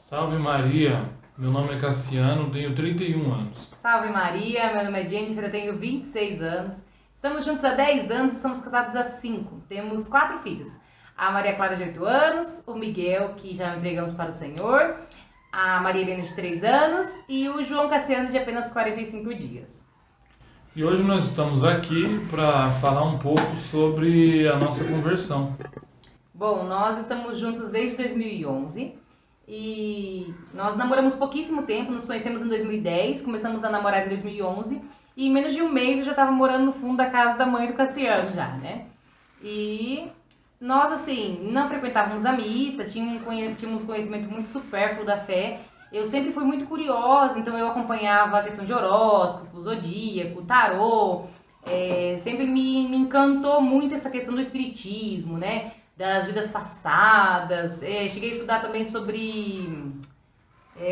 Salve Maria, meu nome é Cassiano, tenho 31 anos. Salve Maria, meu nome é Jennifer, eu tenho 26 anos. Estamos juntos há 10 anos e somos casados há 5. Temos 4 filhos. A Maria Clara de 8 anos, o Miguel, que já entregamos para o Senhor, a Maria Helena de 3 anos e o João Cassiano de apenas 45 dias. E hoje nós estamos aqui para falar um pouco sobre a nossa conversão. Bom, nós estamos juntos desde 2011 e nós namoramos pouquíssimo tempo, nos conhecemos em 2010, começamos a namorar em 2011 e em menos de um mês eu já estava morando no fundo da casa da mãe do Cassiano já, né? E nós, assim, não frequentávamos a missa, tínhamos conhecimento muito supérfluo da fé. Eu sempre fui muito curiosa, então eu acompanhava a questão de horóscopo, zodíaco, tarô. Sempre me encantou muito essa questão do espiritismo, né? Das vidas passadas. Cheguei a estudar também sobre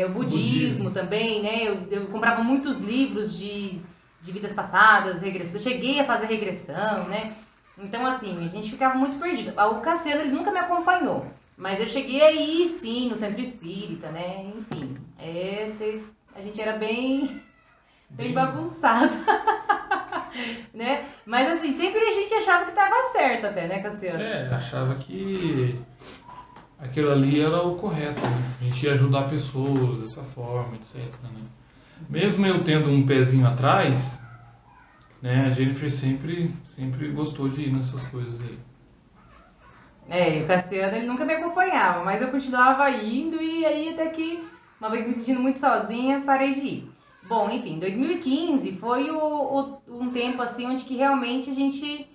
o budismo também, né? Eu comprava muitos livros de vidas passadas, regressão. Cheguei a fazer regressão, né? Então, assim, a gente ficava muito perdido. O Cassiano, ele nunca me acompanhou. Mas eu cheguei aí, sim, no centro espírita, né? Enfim, a gente era bem bagunçado, né? Mas, assim, sempre a gente achava que tava certo até, né, Cassiano? Achava que aquilo ali era o correto, né? A gente ia ajudar pessoas dessa forma, etc, né? Mesmo eu tendo um pezinho atrás, né, a Jennifer sempre gostou de ir nessas coisas aí. O Cassiano, ele nunca me acompanhava, mas eu continuava indo e aí até que, uma vez me sentindo muito sozinha, parei de ir. Bom, enfim, 2015 foi um tempo assim onde que realmente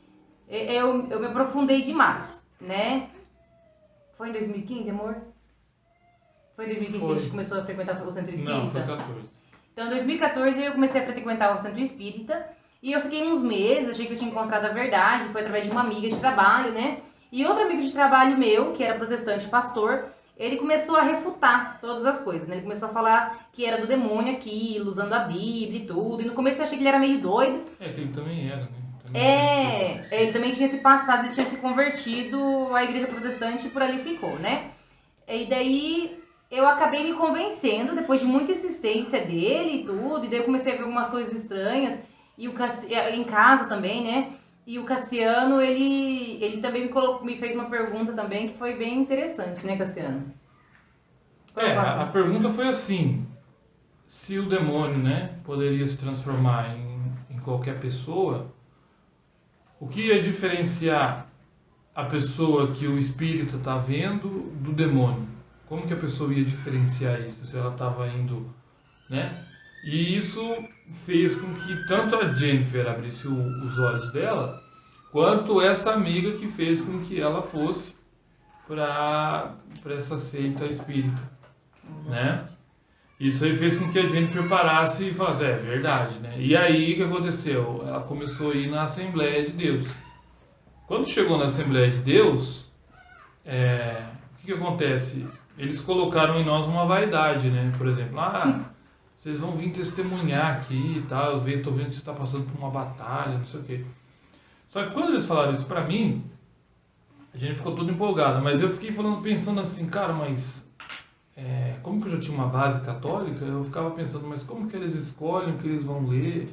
eu me aprofundei demais, né? Foi em 2015, amor? Foi em 2015 que a gente começou a frequentar o centro espírita? Não, foi 14. Então, em 2014 eu comecei a frequentar o centro espírita e eu fiquei uns meses, achei que eu tinha encontrado a verdade, foi através de uma amiga de trabalho, né? E outro amigo de trabalho meu, que era protestante pastor, ele começou a refutar todas as coisas, né? Ele começou a falar que era do demônio aquilo, usando a Bíblia e tudo. E no começo eu achei que ele era meio doido. Que ele também era, né? Ele também tinha se passado, ele tinha se convertido à igreja protestante e por ali ficou, né? E daí eu acabei me convencendo, depois de muita insistência dele e tudo, e daí eu comecei a ver algumas coisas estranhas, e em casa também, né? E o Cassiano, ele também me fez uma pergunta também que foi bem interessante, né, Cassiano? A pergunta foi assim: se o demônio, né, poderia se transformar em qualquer pessoa, o que ia diferenciar a pessoa que o espírito está vendo do demônio? Como que a pessoa ia diferenciar isso, se ela estava indo, né? E isso fez com que tanto a Jennifer abrisse os olhos dela, quanto essa amiga que fez com que ela fosse para essa seita espírita, né? Isso aí fez com que a Jennifer parasse e falasse, é verdade, né? E aí o que aconteceu? Ela começou a ir na Assembleia de Deus. Quando chegou na Assembleia de Deus, o que acontece? Eles colocaram em nós uma vaidade, né? Por exemplo, vocês vão vir testemunhar aqui e tal, tô vendo que você está passando por uma batalha, não sei o quê. Só que quando eles falaram isso pra mim, a gente ficou todo empolgado, mas eu fiquei pensando assim, cara, mas como que eu já tinha uma base católica, eu ficava pensando, mas como que eles escolhem o que eles vão ler?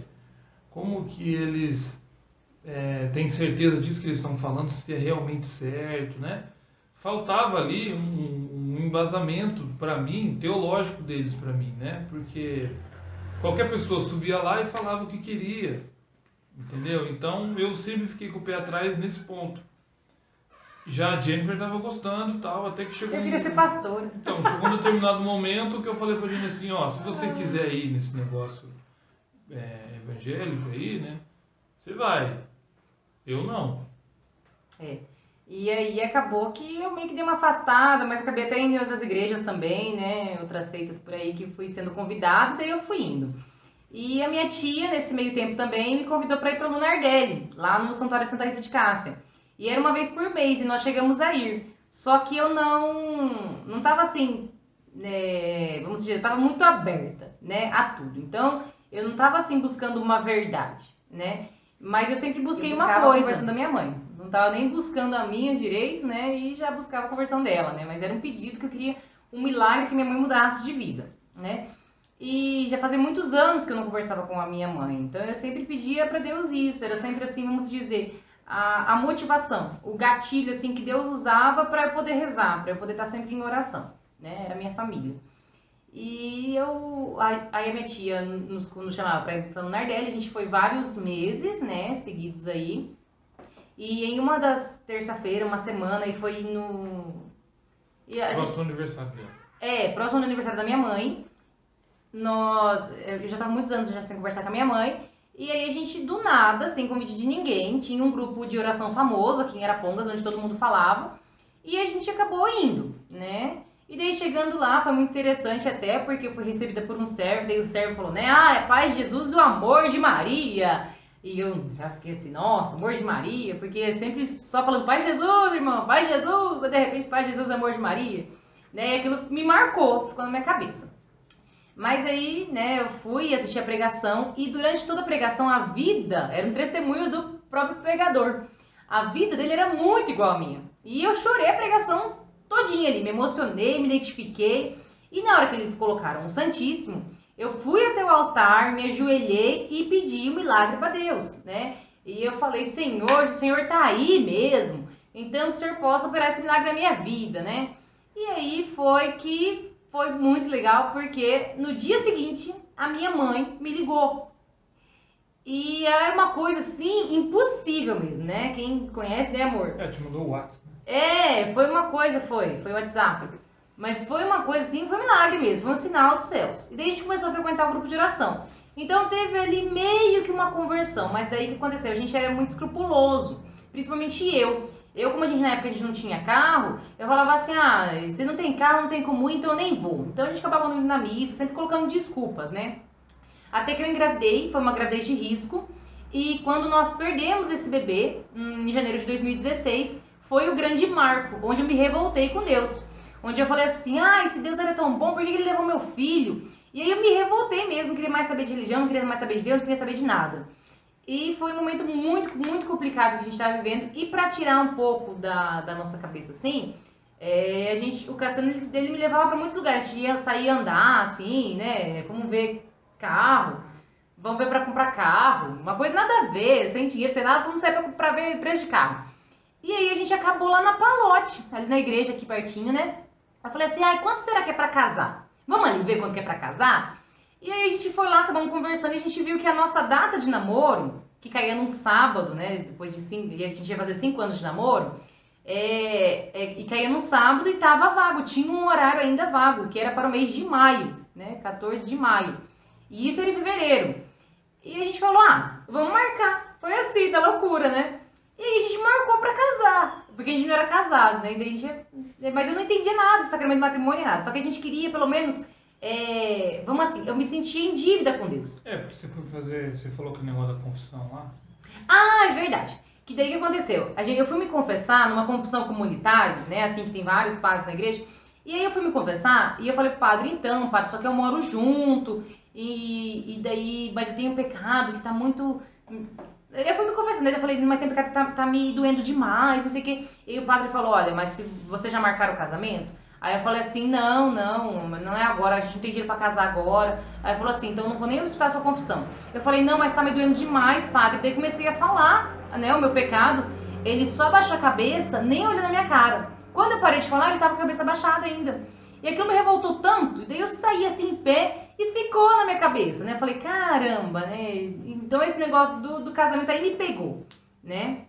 Como que eles têm certeza disso que eles estão falando, se é realmente certo, né? Faltava ali um embasamento para mim, teológico deles para mim, né? Porque qualquer pessoa subia lá e falava o que queria, entendeu? Então eu sempre fiquei com o pé atrás nesse ponto. Já a Jennifer estava gostando e tal, até que chegou... Eu queria ser pastora. Então, chegou um determinado momento que eu falei pra Jennifer assim, ó, se você quiser ir nesse negócio evangélico aí, né, você vai. Eu não. E aí acabou que eu meio que dei uma afastada, mas acabei até indo em outras igrejas também, né? Outras seitas por aí que fui sendo convidada, daí eu fui indo. E a minha tia, nesse meio tempo também, me convidou para ir para o Nardelli, lá no Santuário de Santa Rita de Cássia. E era uma vez por mês, e nós chegamos a ir. Só que eu não tava assim, vamos dizer, eu tava muito aberta, né, a tudo. Então, eu não tava assim buscando uma verdade, né? Mas eu sempre busquei uma coisa. A conversão da minha mãe. Não tava nem buscando a minha direito, né? E já buscava a conversão dela, né? Mas era um pedido que eu queria um milagre que minha mãe mudasse de vida, né? E já fazia muitos anos que eu não conversava com a minha mãe, então eu sempre pedia para Deus isso, era sempre assim, vamos dizer, a motivação, o gatilho assim que Deus usava para eu poder rezar, para eu poder estar sempre em oração, né? Era a minha família. E aí a minha tia nos chamava para ir para o Nardelli, a gente foi vários meses, né, seguidos aí. E em uma das terça-feira, uma semana, e foi no... Próximo do aniversário dela. Próximo do aniversário da minha mãe. Eu já estava muitos anos já sem conversar com a minha mãe. E aí a gente, do nada, sem convite de ninguém, tinha um grupo de oração famoso aqui em Arapongas, onde todo mundo falava. E a gente acabou indo, né? E daí chegando lá, foi muito interessante até, porque eu fui recebida por um servo, daí o servo falou, né? É paz de Jesus e o amor de Maria. E eu já fiquei assim, nossa, amor de Maria, porque sempre só falando paz de Jesus, irmão, paz de Jesus, de repente paz de Jesus e amor de Maria. Né? E aquilo me marcou, ficou na minha cabeça. Mas aí, né, eu fui assistir a pregação e durante toda a pregação a vida era um testemunho do próprio pregador. A vida dele era muito igual à minha. E eu chorei a pregação todinha ali, me emocionei, me identifiquei. E na hora que eles colocaram o Santíssimo, eu fui até o altar, me ajoelhei e pedi um milagre para Deus, né? E eu falei, Senhor, o Senhor tá aí mesmo, então que o Senhor possa operar esse milagre na minha vida, né? E aí foi muito legal, porque no dia seguinte, a minha mãe me ligou. E era uma coisa, assim, impossível mesmo, né? Quem conhece, né, amor? Te mandou o WhatsApp. Foi uma coisa, foi o WhatsApp. Mas foi uma coisa assim, foi um milagre mesmo, foi um sinal dos céus. E daí a gente começou a frequentar o grupo de oração. Então teve ali meio que uma conversão, mas daí o que aconteceu? A gente era muito escrupuloso, principalmente eu. Como a gente na época a gente não tinha carro, eu falava assim, se não tem carro, não tem como ir, então eu nem vou. Então a gente acabava não indo na missa, sempre colocando desculpas, né? Até que eu engravidei, foi uma gravidez de risco. E quando nós perdemos esse bebê, em janeiro de 2016, foi o grande marco, onde eu me revoltei com Deus. Onde eu falei assim, esse Deus era tão bom, por que ele levou meu filho? E aí eu me revoltei mesmo, não queria mais saber de religião, não queria mais saber de Deus, não queria saber de nada. E foi um momento muito, muito complicado que a gente estava vivendo. E para tirar um pouco da nossa cabeça assim, o Cassiano ele me levava para muitos lugares. A gente ia sair andar, assim, né? Vamos ver carro, vamos ver para comprar carro. Uma coisa nada a ver, sem dinheiro, sem nada, vamos sair para ver preço de carro. E aí a gente acabou lá na Palote, ali na igreja aqui pertinho, né? Eu falei assim, quanto será que é pra casar? Vamos ali ver quanto que é pra casar? E aí a gente foi lá, acabamos conversando e a gente viu que a nossa data de namoro, que caía num sábado, né? Depois de 5, e a gente ia fazer 5 anos de namoro, e caía num sábado e tava vago, tinha um horário ainda vago, que era para o mês de maio, né? 14 de maio. E isso era em fevereiro. E a gente falou, vamos marcar. Foi assim, da loucura, né? E aí a gente marcou pra casar, porque a gente não era casado, né? Mas eu não entendia nada de sacramento de matrimônio, nada. Só que a gente queria, pelo menos, vamos assim, eu me sentia em dívida com Deus. Porque você falou que o negócio da confissão lá. É verdade. Que daí o que aconteceu? Eu fui me confessar numa confissão comunitária, né? Assim, que tem vários padres na igreja. E aí eu fui me confessar e eu falei pro padre, então, padre, só que eu moro junto, mas eu tenho um pecado que tá muito... Eu fui me confessando, eu falei, mas tem pecado que tá me doendo demais, não sei o quê. E o padre falou, olha, mas se você já marcaram o casamento? Aí eu falei assim, não é agora, a gente não tem dinheiro pra casar agora. Aí ele falou assim, então eu não vou nem escutar a sua confissão. Eu falei, não, mas tá me doendo demais, padre. Daí comecei a falar, né, o meu pecado. Ele só baixou a cabeça, nem olhou na minha cara. Quando eu parei de falar, ele tava com a cabeça baixada ainda. E aquilo me revoltou tanto, e daí eu saí assim em pé e ficou na minha cabeça, né? Eu falei, caramba, né? Então esse negócio do casamento aí me pegou, né?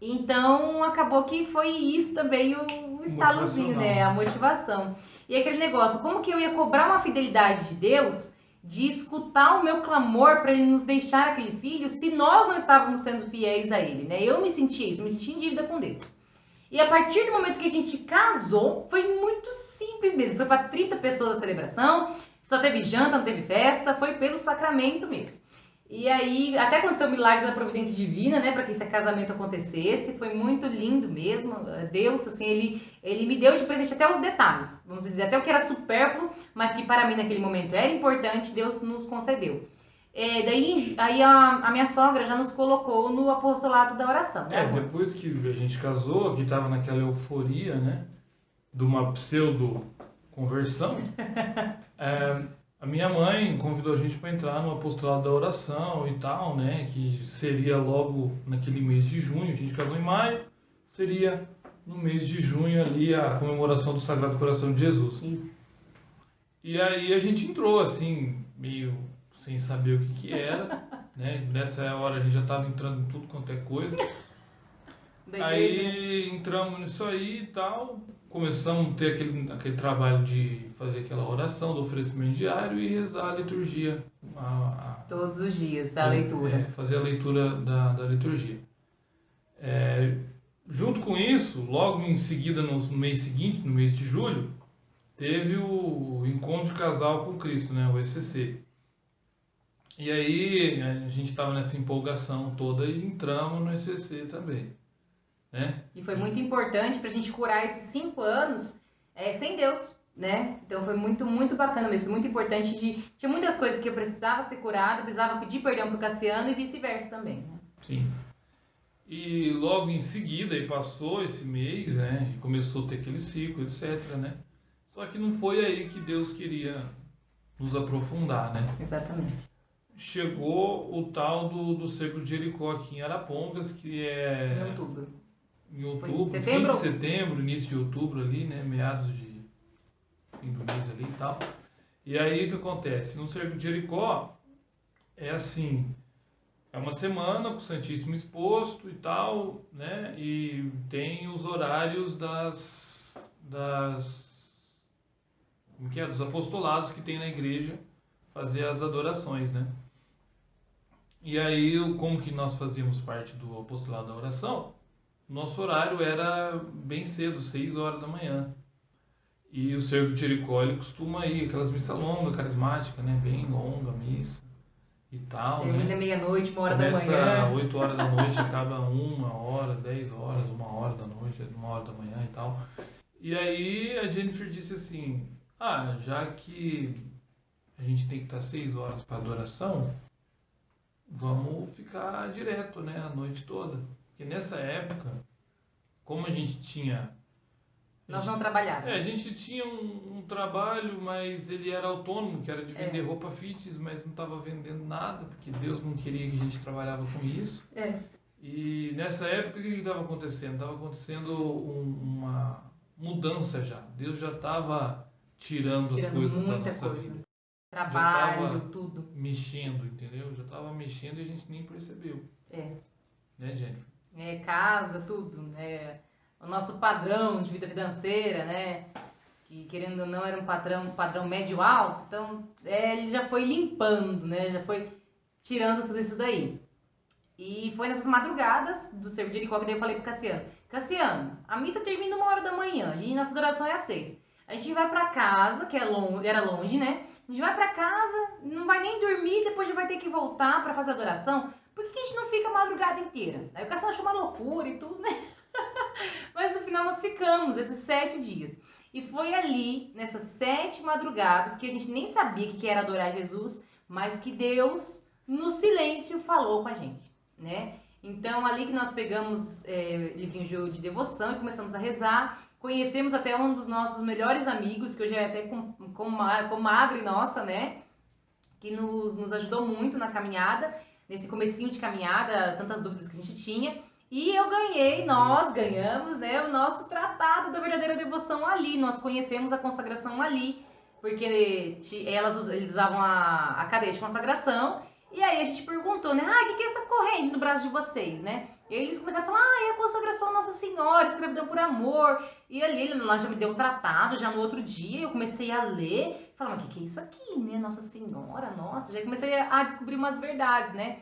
Então acabou que foi isso também o estalozinho, né? A motivação. E aquele negócio, como que eu ia cobrar uma fidelidade de Deus, de escutar o meu clamor para ele nos deixar aquele filho, se nós não estávamos sendo fiéis a ele, né? Eu me sentia isso, eu me sentia em dívida com Deus. E a partir do momento que a gente casou, foi muito simples mesmo. Foi para 30 pessoas a celebração, só teve janta, não teve festa, foi pelo sacramento mesmo. E aí, até aconteceu o milagre da providência divina, né, para que esse casamento acontecesse. Foi muito lindo mesmo. Deus, assim, ele me deu de presente até os detalhes, vamos dizer, até o que era supérfluo, mas que para mim naquele momento era importante, Deus nos concedeu. Daí a minha sogra já nos colocou no apostolado da oração, né? Depois que a gente casou, que tava naquela euforia, né? De uma pseudo conversão, a minha mãe convidou a gente para entrar no apostolado da oração e tal, né? Que seria logo naquele mês de junho. A gente casou em maio, seria no mês de junho ali a comemoração do Sagrado Coração de Jesus. Isso. E aí a gente entrou assim, meio sem saber o que era, né? Nessa hora a gente já estava entrando em tudo quanto é coisa. Aí entramos nisso aí e tal, começamos a ter aquele trabalho de fazer aquela oração do oferecimento diário e rezar a liturgia. Todos os dias, a leitura. Fazer a leitura da liturgia. Junto com isso, logo em seguida, no mês seguinte, no mês de julho, teve o Encontro de Casal com Cristo, né, o ECC. E aí a gente estava nessa empolgação toda e entramos no ECC também. Né? E foi muito importante para a gente curar esses 5 anos sem Deus, né? Então foi muito, muito bacana mesmo, foi muito importante. Tinha muitas coisas que eu precisava ser curada, precisava pedir perdão pro Cassiano e vice-versa também, né? Sim. E logo em seguida, aí passou esse mês, né? E começou a ter aquele ciclo, etc, né? Só que não foi aí que Deus queria nos aprofundar, né? Exatamente. Chegou o tal do Cerco de Jericó aqui em Arapongas, que é... Em outubro. Em outubro, fim de setembro, início de outubro ali, né? Meados de fim do mês ali e tal. E aí o que acontece? No Cerco de Jericó é assim, é uma semana com o Santíssimo exposto e tal, né? E tem os horários como que é? Dos apostolados que tem na igreja fazer as adorações, né? E aí, como que nós fazíamos parte do apostolado da oração? Nosso horário era bem cedo, 6 horas da manhã. E o Cerco de Jericó, ele costuma ir, aquelas missas longas, carismáticas, né? Bem longa missa e tal, Termina né? meia-noite, 1 hora da manhã. Começa 8 horas da noite, acaba 1 hora, 10 horas, 1 hora da noite, 1 hora da manhã e tal. E aí a Jennifer disse assim, já que a gente tem que estar 6 horas para adoração, vamos ficar direto, né? A noite toda. Porque nessa época, como a gente tinha... Nós não trabalhávamos. A gente tinha um trabalho, mas ele era autônomo, que era de vender roupa fitness, mas não estava vendendo nada, porque Deus não queria que a gente trabalhava com isso. E nessa época, o que estava acontecendo? Estava acontecendo uma mudança já. Deus já estava tirando as coisas da nossa vida. Trabalho, tudo. Mexendo, entendeu? Já estava mexendo e a gente nem percebeu. Né, Jennifer? Casa, tudo, né? O nosso padrão de vida financeira, né? Que querendo ou não era um padrão médio alto, então ele já foi limpando, né? Já foi tirando tudo isso daí. E foi nessas madrugadas do Cerco de Jericó que daí eu falei pro Cassiano: Cassiano, a missa termina 1 hora da manhã, nossa adoração é às 6. A gente vai pra casa, que era longe, né? A gente vai pra casa, não vai nem dormir, depois já vai ter que voltar pra fazer a adoração. Por que a gente não fica a madrugada inteira? Aí o Cassiano achou uma loucura e tudo, né? Mas no final nós ficamos esses 7 dias. E foi ali, nessas 7 madrugadas, que a gente nem sabia o que era adorar Jesus, mas que Deus, no silêncio, falou com a gente, né? Então, ali que nós pegamos livrinho de devoção e começamos a rezar, conhecemos até um dos nossos melhores amigos, que hoje é até comadre nossa, né? Que nos ajudou muito na caminhada, nesse comecinho de caminhada, tantas dúvidas que a gente tinha. E nós ganhamos, né, o nosso tratado da verdadeira devoção ali. Nós conhecemos a consagração ali, porque eles usavam a cadeia de consagração. E aí a gente perguntou, né, o que é essa corrente no braço de vocês, né? E aí eles começaram a falar, é a consagração à Nossa Senhora, escravidão por amor. E ali ele lá já me deu um tratado, já no outro dia eu comecei a ler. Falei, mas o que é isso aqui, né, Nossa Senhora, nossa. Já comecei a descobrir umas verdades, né?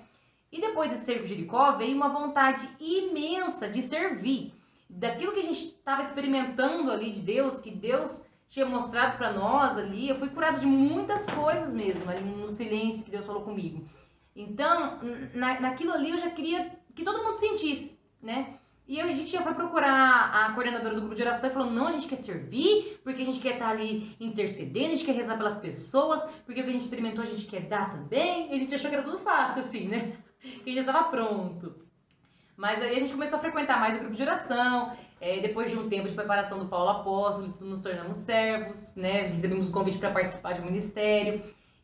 E depois desse Cerco de Jericó veio uma vontade imensa de servir. Daquilo que a gente estava experimentando ali de Deus, que Deus tinha mostrado para nós ali, eu fui curada de muitas coisas mesmo, ali no silêncio que Deus falou comigo. Então, naquilo ali eu já queria que todo mundo sentisse, né? E a gente já foi procurar a coordenadora do grupo de oração e falou, não, a gente quer servir, porque a gente quer estar ali intercedendo, a gente quer rezar pelas pessoas, porque o que a gente experimentou a gente quer dar também. E a gente achou que era tudo fácil, assim, né? E já estava pronto. Mas aí a gente começou a frequentar mais o grupo de oração, Depois de um tempo de preparação do Paulo Apóstolo, nos tornamos servos, né? Recebemos o convite para participar de um ministério.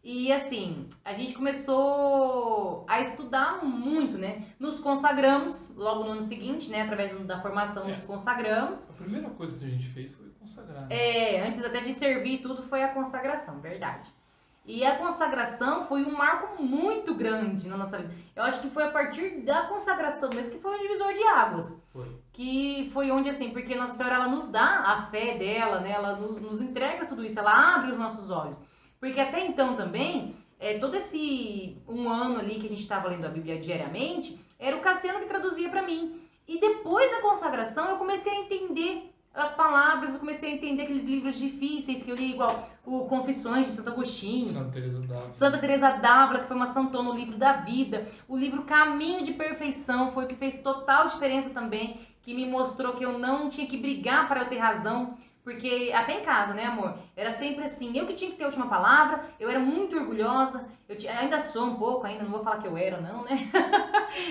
E assim, a gente começou a estudar muito, né? Nos consagramos logo no ano seguinte, né? Através da formação, nos consagramos. A primeira coisa que a gente fez foi consagrar. Né? Antes até de servir tudo foi a consagração, verdade. E a consagração foi um marco muito grande na nossa vida. Eu acho que foi a partir da consagração mesmo que foi o divisor de águas. Foi. Que foi onde, assim, porque Nossa Senhora, ela nos dá a fé dela, né? Ela nos entrega tudo isso, ela abre os nossos olhos. Porque até então também, todo esse um ano ali que a gente estava lendo a Bíblia diariamente, era o Cassiano que traduzia para mim. E depois da consagração eu comecei a entender as palavras, eu comecei a entender aqueles livros difíceis que eu li, igual o Confissões de Santo Agostinho, Santa Teresa d'Ávila, que foi uma santona, o livro da vida, o livro Caminho de Perfeição, foi o que fez total diferença também, que me mostrou que eu não tinha que brigar para eu ter razão, porque até em casa, né, amor? Era sempre assim, eu que tinha que ter a última palavra, eu era muito orgulhosa, ainda sou um pouco, ainda não vou falar que eu era não, né?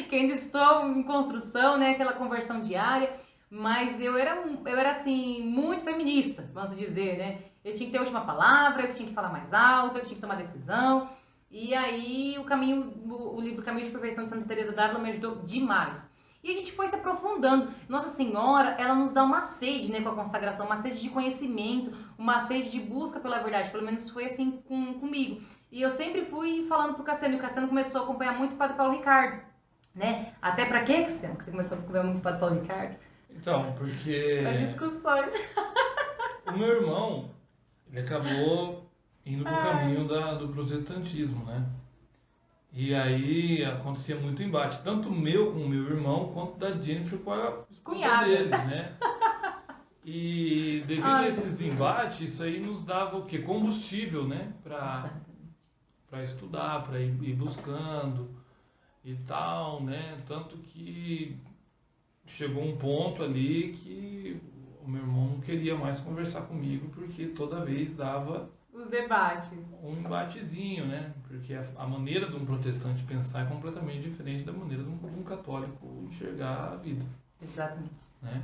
Que ainda estou em construção, né, aquela conversão diária, mas eu era assim, muito feminista, vamos dizer, né? Eu tinha que ter a última palavra, eu tinha que falar mais alto, eu tinha que tomar decisão, e aí o livro Caminho de Perfeição de Santa Teresa d'Ávila me ajudou demais. E a gente foi se aprofundando. Nossa Senhora, ela nos dá uma sede, né, com a consagração, uma sede de conhecimento, uma sede de busca pela verdade. Pelo menos foi assim comigo. E eu sempre fui falando pro Cassiano, e o Cassiano começou a acompanhar muito o Padre Paulo Ricardo, né? Até pra quê, Cassiano, que você começou a acompanhar muito o Padre Paulo Ricardo? Então, porque... As discussões. O meu irmão, ele acabou indo pro caminho do protestantismo, né? E aí acontecia muito embate, tanto meu com o meu irmão, quanto da Jennifer com a esposa dele, né? E devido a esses embates, isso aí nos dava o quê? Combustível, né? Para estudar, para ir buscando e tal, né? Tanto que chegou um ponto ali que o meu irmão não queria mais conversar comigo, porque toda vez dava... Os debates. Um embatezinho, né? Porque a maneira de um protestante pensar é completamente diferente da maneira de um católico enxergar a vida. Exatamente. Né?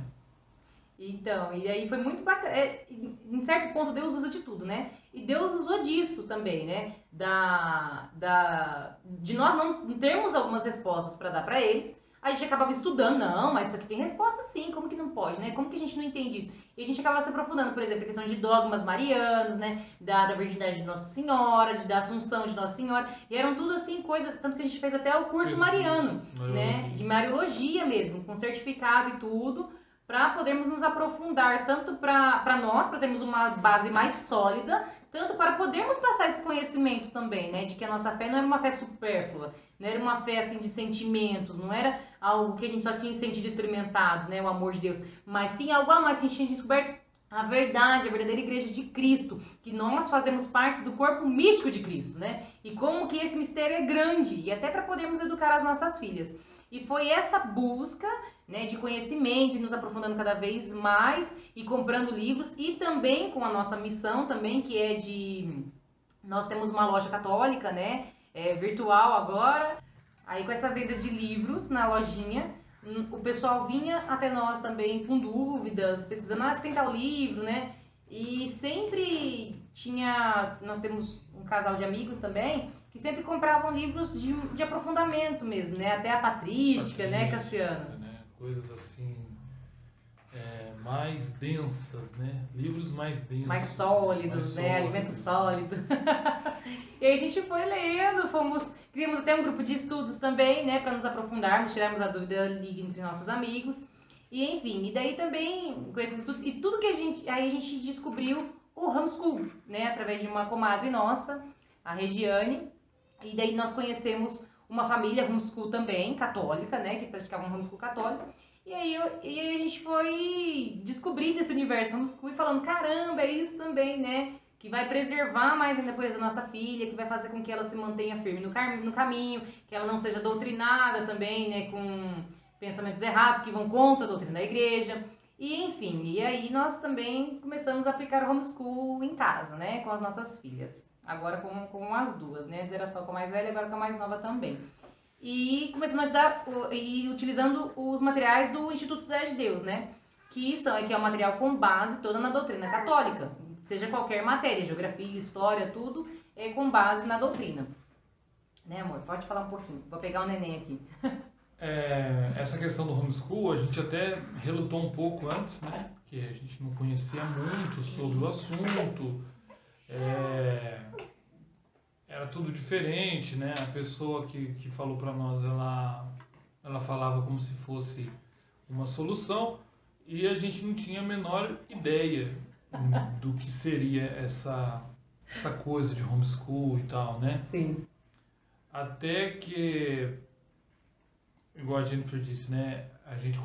Então, e aí foi muito bacana. Em certo ponto, Deus usa de tudo, né? E Deus usou disso também, né? De nós não termos algumas respostas para dar para eles. A gente acabava estudando, não, mas isso aqui tem resposta sim, como que não pode, né? Como que a gente não entende isso? E a gente acabava se aprofundando, por exemplo, a questão de dogmas marianos, né? Da virgindade de Nossa Senhora, da Assunção de Nossa Senhora. E eram tudo assim, coisas, tanto que a gente fez até o curso mariano, né? De Mariologia mesmo, com certificado e tudo, para podermos nos aprofundar, tanto para nós, para termos uma base mais sólida, tanto para podermos passar esse conhecimento também, né? De que a nossa fé não era uma fé supérflua, não era uma fé assim de sentimentos, não era algo que a gente só tinha sentido experimentado, né? O amor de Deus, mas sim algo a mais que a gente tinha descoberto a verdade, a verdadeira igreja de Cristo, que nós fazemos parte do corpo místico de Cristo, né? E como que esse mistério é grande, e até para podermos educar as nossas filhas. E foi essa busca, né, de conhecimento e nos aprofundando cada vez mais e comprando livros e também com a nossa missão também, que é de... Nós temos uma loja católica, né, virtual agora. Aí com essa venda de livros na lojinha, o pessoal vinha até nós também com dúvidas, pesquisando, você tem tal livro, né? E sempre nós temos um casal de amigos também, que sempre compravam livros de aprofundamento mesmo, né? Até a patrística, né, Cassiano? Né? Coisas assim, mais densas, né? Livros mais densos. Mais sólidos, né? Alimento sólido. E aí a gente foi lendo, criamos até um grupo de estudos também, né? Para nos aprofundarmos, tirarmos a dúvida ali entre nossos amigos. E enfim, e daí também com esses estudos, e tudo que aí a gente descobriu o homeschool, né? Através de uma comadre nossa, a Regiane. E daí nós conhecemos uma família homeschool também, católica, né? Que praticava um homeschool católico. E aí a gente foi descobrindo esse universo homeschool e falando, caramba, é isso também, né? Que vai preservar mais ainda a pureza da nossa filha, que vai fazer com que ela se mantenha firme no caminho, que ela não seja doutrinada também, né? Com pensamentos errados que vão contra a doutrina da igreja. E enfim, e aí nós também começamos a aplicar o homeschool em casa, né? Com as nossas filhas. Agora com as duas, né? Antes era só com a mais velha, agora com a mais nova também. E começamos a ajudar, e utilizando os materiais do Instituto Cidade de Deus, né? que é um material com base toda na doutrina católica, seja qualquer matéria, geografia, história, tudo é com base na doutrina. Né, amor? Pode falar um pouquinho. Vou pegar o neném aqui. Essa questão do homeschool, a gente até relutou um pouco antes, né? Porque a gente não conhecia muito sobre o assunto. Era tudo diferente, né? A pessoa que falou para nós, ela falava como se fosse uma solução e a gente não tinha a menor ideia do que seria essa coisa de homeschool e tal, né? Sim. Até que, igual a Jennifer disse, né? A gente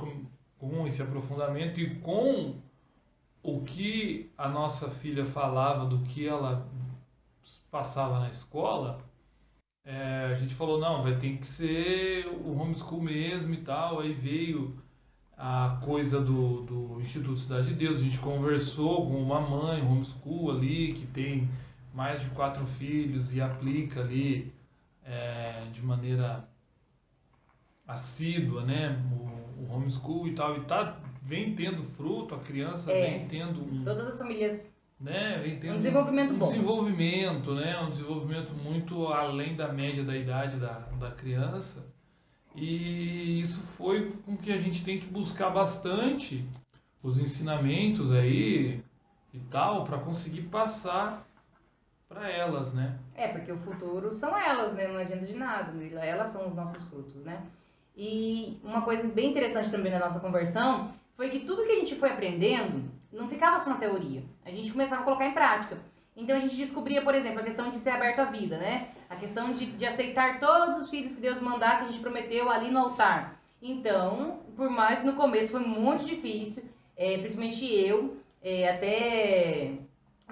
com esse aprofundamento e com o que a nossa filha falava do que ela passava na escola, a gente falou, não, vai ter que ser o homeschool mesmo e tal. Aí veio a coisa do Instituto Cidade de Deus, a gente conversou com uma mãe homeschool ali, que tem mais de 4 filhos e aplica ali de maneira assídua, né, o homeschool e tal, e vem tendo fruto, a criança vem tendo todas as famílias, né, vem tendo um desenvolvimento bom. Desenvolvimento, né, um desenvolvimento muito além da média da idade da criança. E isso foi com que a gente tem que buscar bastante os ensinamentos aí e tal, para conseguir passar para elas, né? Porque o futuro são elas, né? Não adianta de nada, elas são os nossos frutos, né? E uma coisa bem interessante também na nossa conversão foi que tudo que a gente foi aprendendo não ficava só na teoria, a gente começava a colocar em prática. Então a gente descobria, por exemplo, a questão de ser aberto à vida, né? A questão de aceitar todos os filhos que Deus mandar, que a gente prometeu ali no altar. Então, por mais que no começo foi muito difícil, principalmente eu, até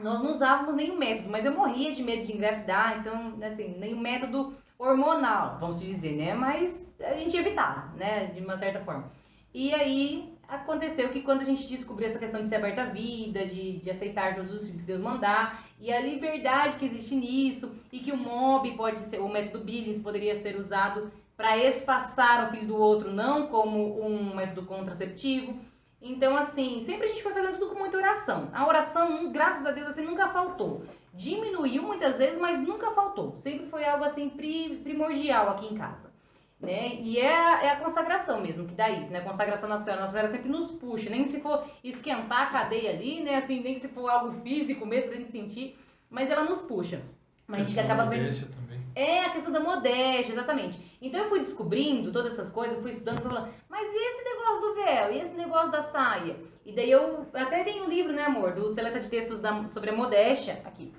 nós não usávamos nenhum método, mas eu morria de medo de engravidar, então, assim, nenhum método hormonal, vamos dizer, né? Mas a gente evitava, né? De uma certa forma. E aí aconteceu que quando a gente descobriu essa questão de ser aberta à vida, de aceitar todos os filhos que Deus mandar, e a liberdade que existe nisso, e que o MOB pode ser, o método Billings poderia ser usado para espaçar o filho do outro, não como um método contraceptivo. Então, assim, sempre a gente foi fazendo tudo com muita oração. A oração, graças a Deus, assim, nunca faltou. Diminuiu muitas vezes, mas nunca faltou. Sempre foi algo, assim, primordial aqui em casa. Né? E é a consagração mesmo que dá isso, né? A consagração Nossa Senhora sempre nos puxa, nem se for esquentar a cadeia ali, né? Assim, nem se for algo físico mesmo pra gente sentir, mas ela nos puxa. Mas a gente acaba vendo. Também. A questão da modéstia, exatamente. Então eu fui descobrindo todas essas coisas, eu fui estudando, fui falando, mas e esse negócio do véu? E esse negócio da saia? E daí eu até tenho um livro, né, amor, do Seleta de Textos sobre a Modéstia, aqui.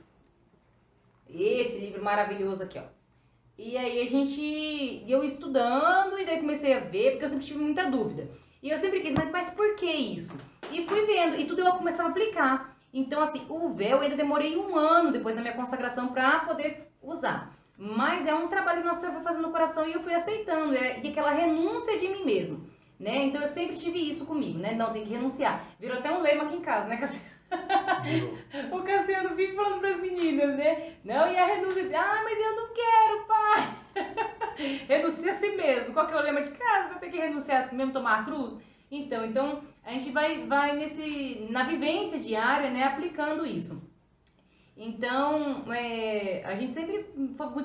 Esse livro maravilhoso aqui, ó. E aí eu estudando, e daí comecei a ver, porque eu sempre tive muita dúvida. E eu sempre quis, mas por que isso? E fui vendo, e tudo eu começava a aplicar. Então, assim, o véu eu ainda demorei 1 ano depois da minha consagração para poder usar. Mas é um trabalho que Nosso Senhor foi fazendo no coração e eu fui aceitando. E aquela renúncia de mim mesmo, né? Então eu sempre tive isso comigo, né? Não, tem que renunciar. Virou até um lema aqui em casa, né, Cassiano? O Cassiano vive falando pras meninas, né? Não, e a renúncia de, mas eu não quero, pai. Renuncia a si mesmo. Qual que é o lema de casa? Eu tenho que renunciar a si mesmo, tomar a cruz? Então a gente vai na vivência diária, né, aplicando isso. Então, a gente sempre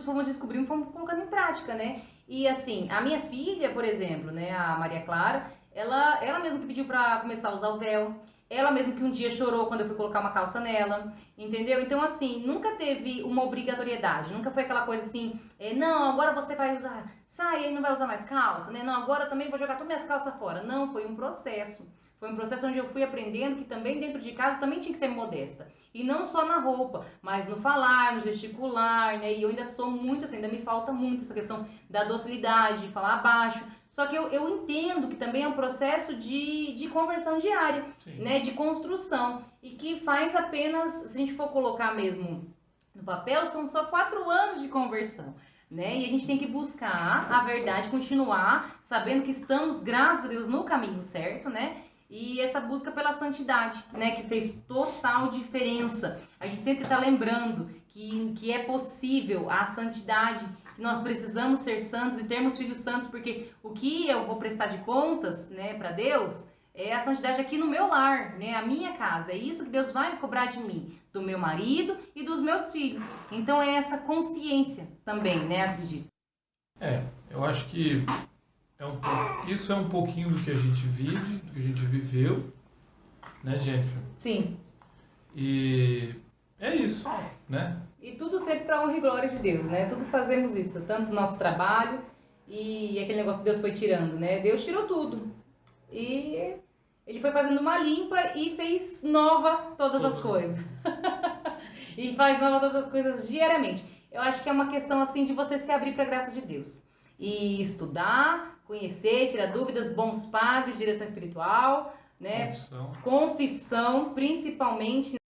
fomos descobrindo, fomos colocando em prática, né? E assim, a minha filha, por exemplo, né, a Maria Clara, ela mesma que pediu pra começar a usar o véu. Ela mesma que um dia chorou quando eu fui colocar uma calça nela, entendeu? Então, assim, nunca teve uma obrigatoriedade, nunca foi aquela coisa assim, não, agora você vai usar saia e não vai usar mais calça, né? Não, agora também vou jogar todas minhas calças fora. Não, foi um processo. Foi um processo onde eu fui aprendendo que também dentro de casa também tinha que ser modesta. E não só na roupa, mas no falar, no gesticular, né? E eu ainda sou muito assim, ainda me falta muito essa questão da docilidade, de falar baixo. Só que eu entendo que também é um processo de conversão diária, né? De construção. E que faz apenas, se a gente for colocar mesmo no papel, são só 4 anos de conversão. Né? E a gente tem que buscar a verdade, continuar sabendo que estamos, graças a Deus, no caminho certo, né? E essa busca pela santidade, né, que fez total diferença. A gente sempre está lembrando que é possível a santidade, que nós precisamos ser santos e termos filhos santos, porque o que eu vou prestar de contas, né, para Deus, é a santidade aqui no meu lar, né? A minha casa. É isso que Deus vai cobrar de mim, do meu marido e dos meus filhos. Então é essa consciência também, né? Acredito. Eu acho que isso é um pouquinho do que a gente vive, do que a gente viveu, né, Jennifer? Sim. E é isso, né? E tudo sempre para honra e glória de Deus, né? Tudo fazemos isso, tanto nosso trabalho e aquele negócio que Deus foi tirando, né? Deus tirou tudo. E ele foi fazendo uma limpa e fez nova todas as coisas. E faz nova todas as coisas diariamente. Eu acho que é uma questão assim de você se abrir para a graça de Deus. E estudar, conhecer, tirar dúvidas, bons padres, direção espiritual, né? Confissão. Confissão, principalmente